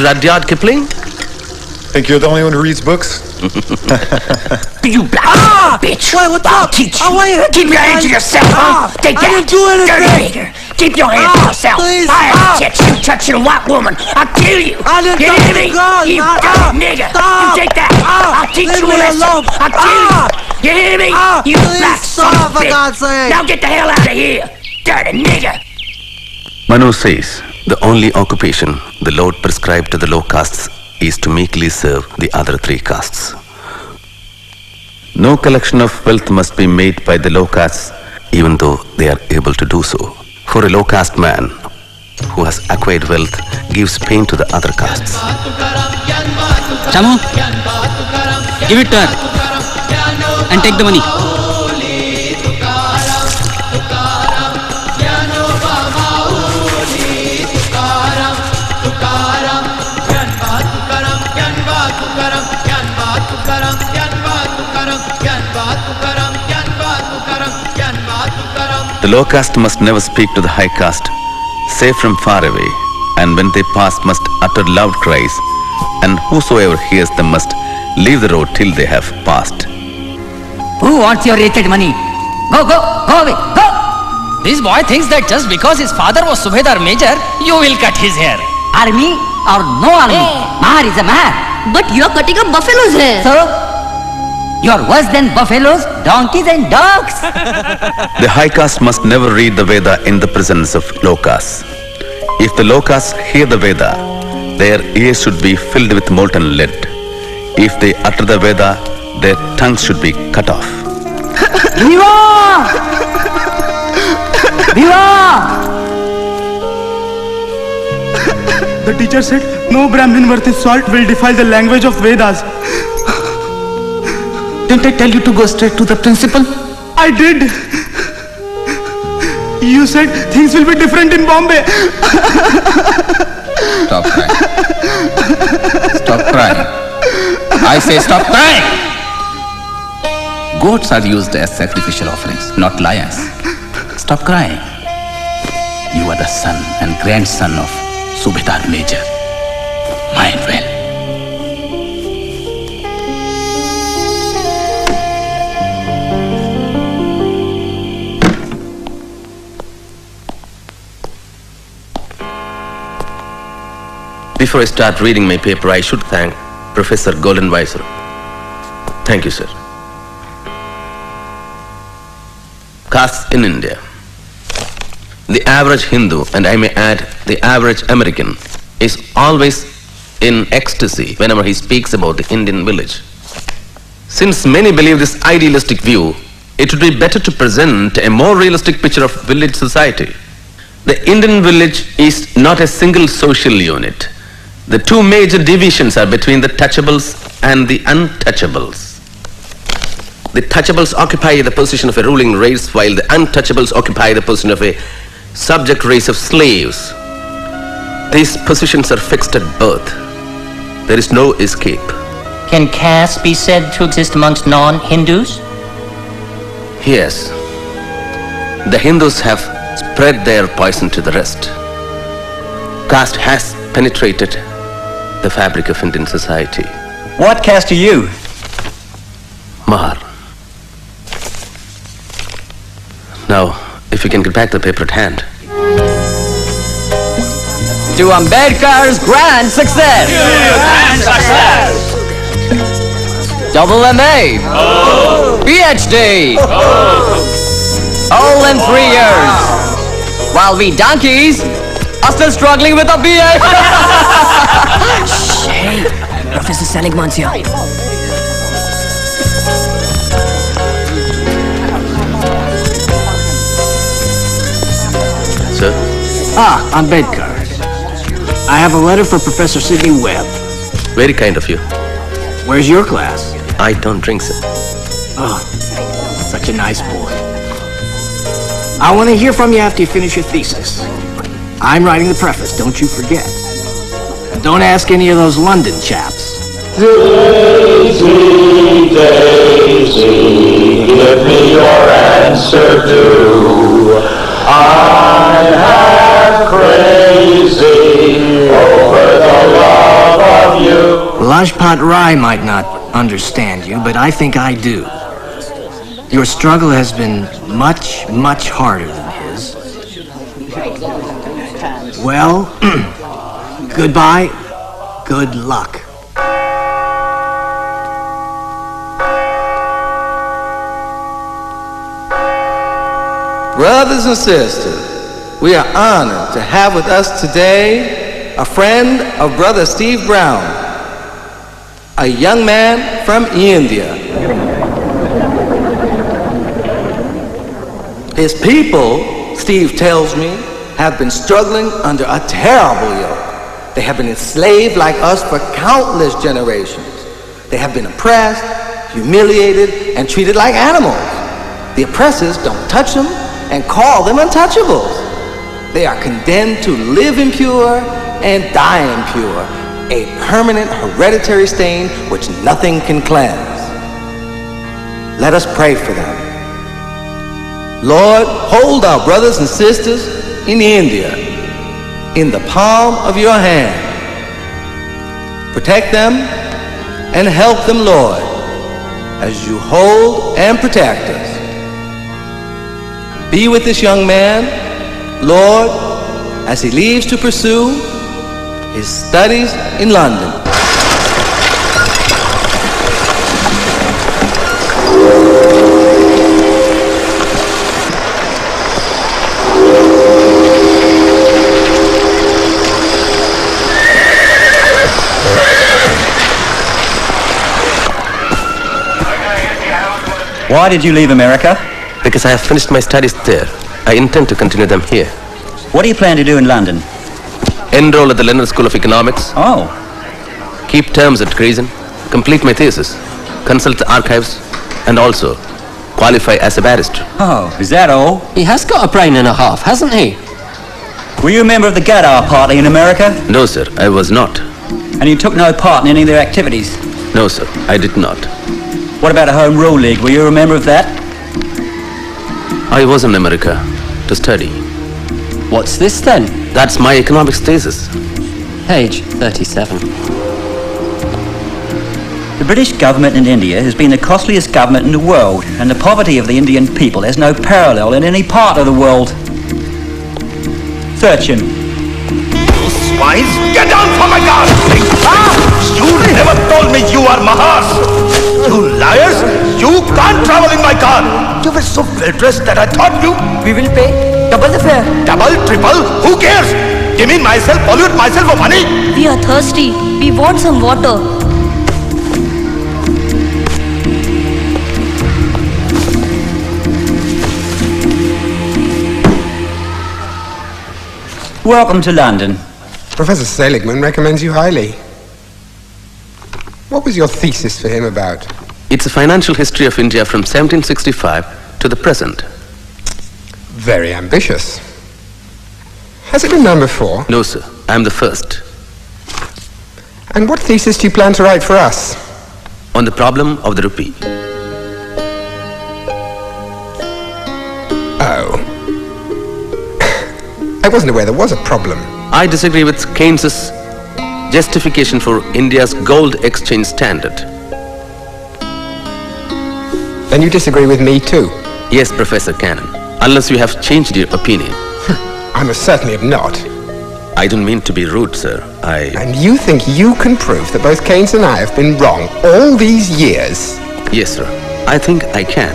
Rudyard Kipling? Think you're the only one who reads books? You black bitch! Wait, what's I'll up? teach you. Keep your hands to yourself, huh? Take that, I didn't do anything. dirty nigger. Keep your hands to yourself. Please, I'll catch you touching a white woman. I'll kill you. I didn't You touch hear me? the girl. You Stop. dirty nigger. Stop. You take that. I'll teach Leave you a me lesson. alone. I'll kill you. You hear me? You please black son stop, of a for bitch. God's sake. Now get the hell out of here. Dirty nigger. Manu says the only occupation the Lord prescribed to the low castes is to meekly serve the other three castes. No collection of wealth must be made by the low castes, even though they are able to do so. For a low caste man who has acquired wealth gives pain to the other castes. Chamu, give it to her and take the money. The low caste must never speak to the high caste, save from far away, and when they pass must utter loud cries, and whosoever hears them must leave the road till they have passed. Who wants your wretched money? Go away, go! This boy thinks that just because his father was Subedar Major, you will cut his hair. Army or no army, Mahar is a Mahar. But you are cutting up buffalo's hair. So, you are worse than buffaloes, donkeys and dogs. The high caste must never read the Veda in the presence of low caste. If the low caste hear the Veda, their ears should be filled with molten lead. If they utter the Veda, their tongues should be cut off. Viva! Viva! The teacher said, no Brahmin worth his salt will defile the language of Vedas. Didn't I tell you to go straight to the principal? I did. You said things will be different in Bombay. Stop crying. Stop crying. I say stop crying. Goats are used as sacrificial offerings, not lions. Stop crying. You are the son and grandson of Subedar Major. Mind well. Before I start reading my paper, I should thank Professor Goldenweiser. Thank you, sir. Castes in India. The average Hindu, and I may add the average American, is always in ecstasy whenever he speaks about the Indian village. Since many believe this idealistic view, it would be better to present a more realistic picture of village society. The Indian village is not a single social unit. The two major divisions are between the touchables and the untouchables. The touchables occupy the position of a ruling race, while the untouchables occupy the position of a subject race of slaves. These positions are fixed at birth. There is no escape. Can caste be said to exist amongst non-Hindus? Yes. The Hindus have spread their poison to the rest. Caste has penetrated the fabric of Indian society. What caste are you? Mahar. Now, if you can get back the paper at hand. To Ambedkar's grand success! Grand success! Double MA! PhD! All in 3 years! While we donkeys are still struggling with a BA! Hey, Professor Seligman's here. Sir? Ambedkar. I have a letter for Professor Sidney Webb. Very kind of you. Where's your class? I don't drink, sir. Oh, such a nice boy. I want to hear from you after you finish your thesis. I'm writing the preface, don't you forget. Don't ask any of those London chaps. Daisy, Daisy, give me your answer too. I'm half crazy over the love Rajpat Rai might not understand you, but I think I do. Your struggle has been much, much harder than his. Well, goodbye, good luck. Brothers and sisters, we are honored to have with us today a friend of Brother Steve Brown, a young man from India. His people, Steve tells me, have been struggling under a terrible yoke. They have been enslaved like us for countless generations. They have been oppressed, humiliated, and treated like animals. The oppressors don't touch them and call them untouchables. They are condemned to live impure and die impure, a permanent hereditary stain which nothing can cleanse. Let us pray for them. Lord, hold our brothers and sisters in India in the palm of your hand. Protect them and help them, Lord, as you hold and protect us. Be with this young man, Lord, as he leaves to pursue his studies in London. Why did you leave America? Because I have finished my studies there. I intend to continue them here. What do you plan to do in London? Enroll at the London School of Economics. Oh. Keep terms at Grayson. Complete my thesis. Consult the archives. And also qualify as a barrister. Oh, is that all? He has got a brain and a half, hasn't he? Were you a member of the Gadar Party in America? No, sir, I was not. And you took no part in any of their activities? No, sir, I did not. What about a Home Rule League? Were you a member of that? I was in America to study. What's this then? That's my economics thesis. Page 37. The British government in India has been the costliest government in the world, and the poverty of the Indian people has no parallel in any part of the world. Search him. You swines, get down from my car! You never told me you are Mahas! You liars! You can't travel in my car! You were so well-dressed that I thought you... We will pay double the fare. Double, triple, who cares? Give me myself, pollute myself for money! We are thirsty. We want some water. Welcome to London. Professor Seligman recommends you highly. What was your thesis for him about? It's a financial history of India from 1765 to the present. Very ambitious. Has it been done before? No, sir. I'm the first. And what thesis do you plan to write for us? On the problem of the rupee. Oh. I wasn't aware there was a problem. I disagree with Keynes's justification for India's gold exchange standard. Then you disagree with me too? Yes, Professor Cannon. Unless you have changed your opinion. I most certainly have not. I don't mean to be rude, sir. And you think you can prove that both Keynes and I have been wrong all these years? Yes, sir. I think I can.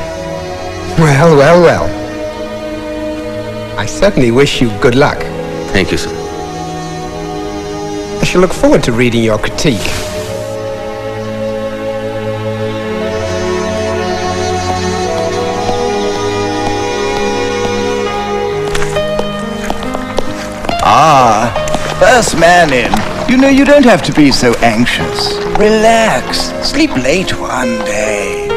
Well, well, well. I certainly wish you good luck. Thank you, sir. I shall look forward to reading your critique. Ah, first man in. You know, you don't have to be so anxious. Relax. Sleep late one day.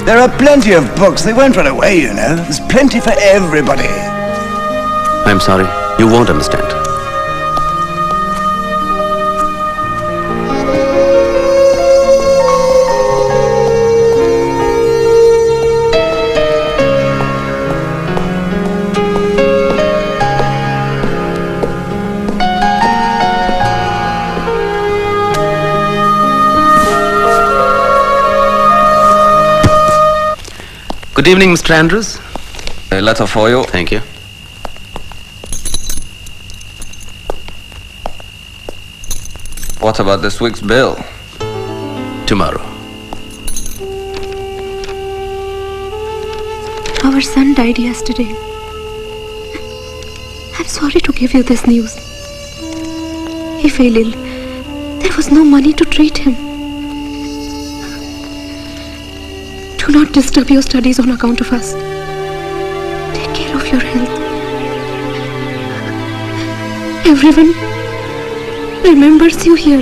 There are plenty of books. They won't run away, you know. There's plenty for everybody. I'm sorry. You won't understand. Good evening, Mr. Andrews. A letter for you. Thank you. What about this week's bill? Tomorrow. Our son died yesterday. I'm sorry to give you this news. He fell ill. There was no money to treat him. Do not disturb your studies on account of us. Take care of your health. Everyone remembers you here.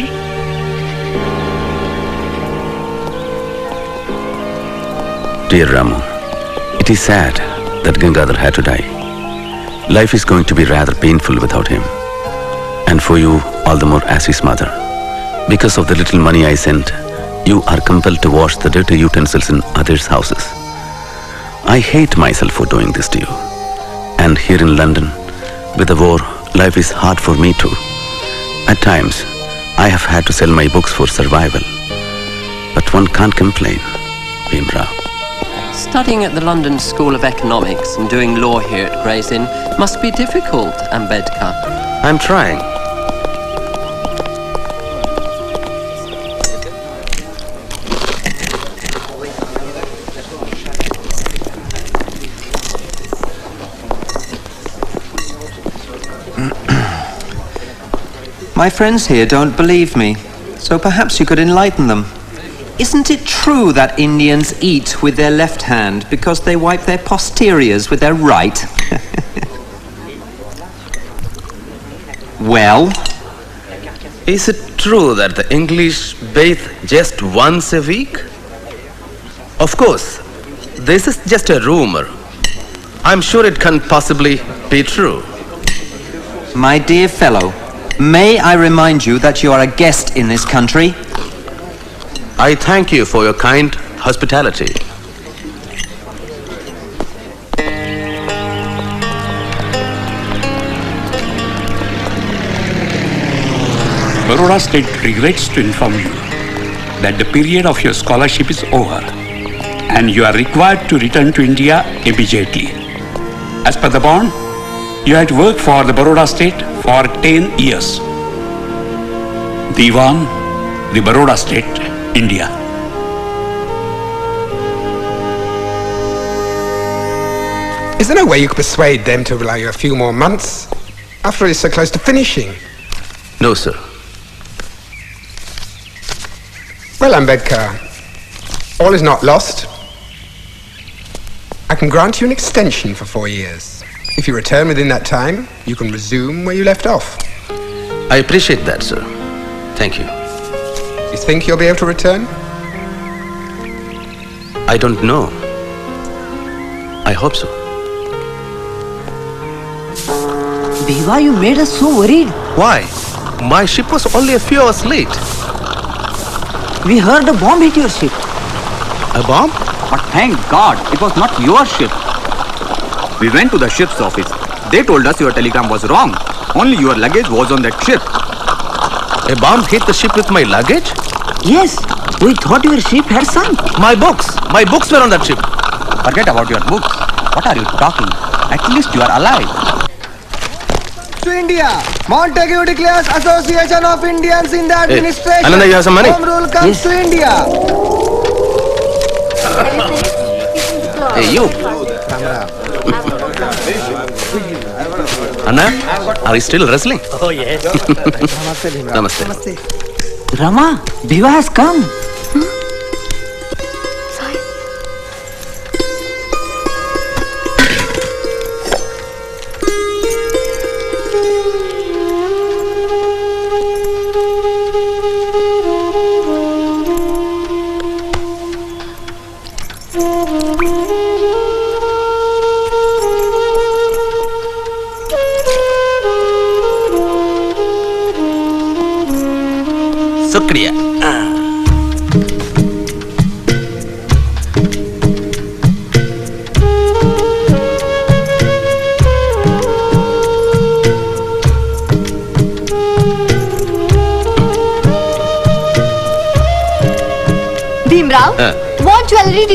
Dear Ramu, it is sad that Gangadhar had to die. Life is going to be rather painful without him. And for you, all the more as his mother. Because of the little money I sent, you are compelled to wash the dirty utensils in others' houses. I hate myself for doing this to you. And here in London, with the war, life is hard for me too. At times, I have had to sell my books for survival. But one can't complain, Bhimrao. Studying at the London School of Economics and doing law here at Gray's Inn must be difficult, Ambedkar. I'm trying. My friends here don't believe me, so perhaps you could enlighten them. Isn't it true that Indians eat with their left hand because they wipe their posteriors with their right? Well? Is it true that the English bathe just once a week? Of course, this is just a rumor. I'm sure it can't possibly be true. My dear fellow, may I remind you that you are a guest in this country? I thank you for your kind hospitality. Baroda State regrets to inform you that the period of your scholarship is over and you are required to return to India immediately. As per the bond, you had worked for the Baroda State for 10 years. Diwan, the Baroda State, India. Is there no way you could persuade them to allow you a few more months? After all, it's so close to finishing. No, sir. Well, Ambedkar, all is not lost. I can grant you an extension for 4 years. If you return within that time, you can resume where you left off. I appreciate that, sir. Thank you. You think you'll be able to return? I don't know. I hope so. Deva, you made us so worried. Why? My ship was only a few hours late. We heard a bomb hit your ship. A bomb? But thank God, it was not your ship. We went to the ship's office. They told us your telegram was wrong. Only your luggage was on that ship. A bomb hit the ship with my luggage? Yes, we thought your ship had sunk. My books were on that ship. Forget about your books. What are you talking? At least you are alive. To India, Montague declares Association of Indians in the administration. Hey, Ananda, you have some money? Home rule comes to India. Hey, you. Anna, are you still wrestling? Oh, yes. Namaste. Rama, Deva has come. Shukriya. Bhimrao, what jewelry did